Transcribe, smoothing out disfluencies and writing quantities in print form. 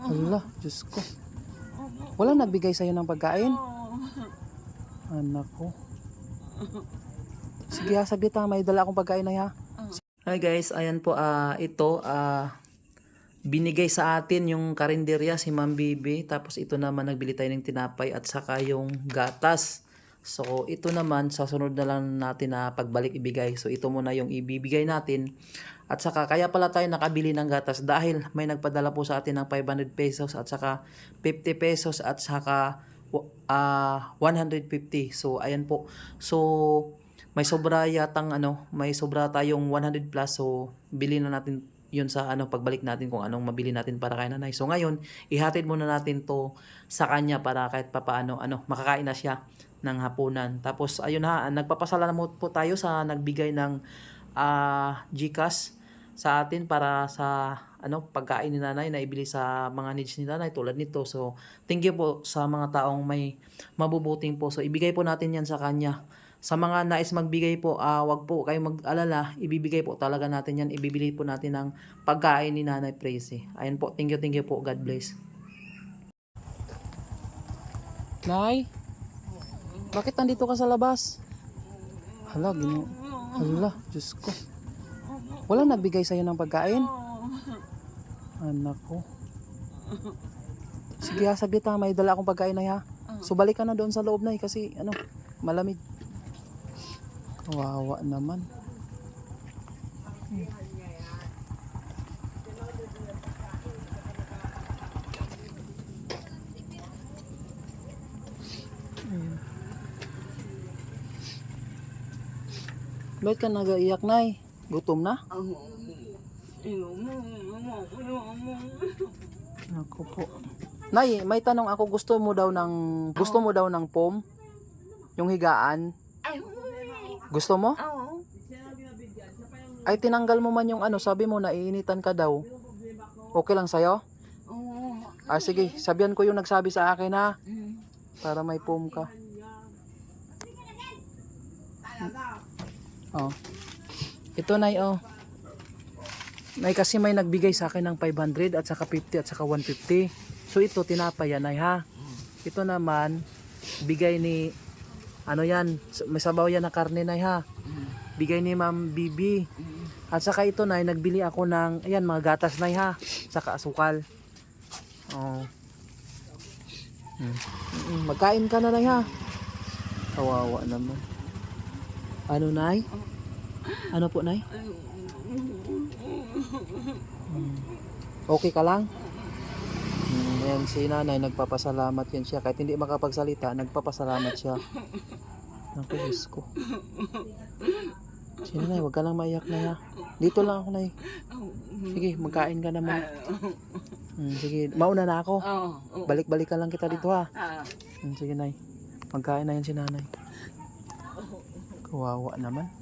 Hala, Diyos ko. Wala nagbigay sa'yo ng pagkain? Anak ko. Sige ha, saglit ha. May dala akong pagkain na ha. Hi guys, ayan po ito binigay sa atin yung karinderya si Ma'am Bibi. Tapos ito naman nagbili tayo ng tinapay at saka yung gatas. So ito naman sa sunod na lang natin na pagbalik ibigay. So ito muna yung ibibigay natin. At saka kaya pala tayo nakabili ng gatas dahil may nagpadala po sa atin ng 500 pesos at saka 50 pesos at saka 150. So ayan po. So may sobra yatang may sobra tayong 100 plus. So bili na natin yun sa pagbalik natin kung anong mabili natin para kay nanay. So ngayon, ihatid muna natin to sa kanya para kahit papaano makakain na siya ng hapunan. Tapos ayun ha, nagpapasalamat po tayo sa nagbigay ng GCash sa atin para sa pagkain ni nanay na ibili sa mga needs ni nanay tulad nito. So thank you po sa mga taong may mabubuting po. So ibigay po natin yan sa kanya. Sa mga nais magbigay po, wag po kayong mag-alala, ibibigay po talaga natin yan. Ibibili po natin ng pagkain ni Nanay Presi. Ayun po, thank you po. God bless. Nay, bakit nandito ka sa labas? Hala, hala, Diyos ko. Wala nagbigay sa'yo ng pagkain? Anak ko. Sige ha, saglit ha. May dala akong pagkain na ha. So balik ka na doon sa loob na kasi malamig. Kawawa naman. Bakit ka nag-iyak, Nay? Gutom na? Ako po. Nay, may tanong ako, gusto mo daw ng pom? Yung higaan? Gusto mo? Oo. Ay tinanggal mo man yung sabi mo naiinitan ka daw. Okay lang sa'yo? Oo. Sige, sabihan ko yung nagsabi sa akin ha. Para may pom ka. Oh. Ito Nay Nay kasi may nagbigay sa akin ng 500 at saka 50 at saka 150. So ito tinapay yan Nay ha. Ito naman bigay ni yan, may sabaw yan na karne Nay ha. Bigay ni Ma'am Bibi. At saka ito Nay, nagbili ako ng ayan mga gatas Nay ha, saka asukal. Oh. Magkain ka na Nay ha. Kawawa naman. Ano Nay? Ano po Nay? Okay ka lang? Ayan si nanay, nagpapasalamat yan siya. Kahit hindi makapagsalita, nagpapasalamat siya. Naku, Diyos ko. Si nanay, huwag ka lang maiyak na ha. Dito lang ako Nay. Sige, magkain ka naman. Sige, mauna na ako. Balik-balik ka lang kita dito ha. Sige Nay, magkain na yan si nanay. Kawawa naman.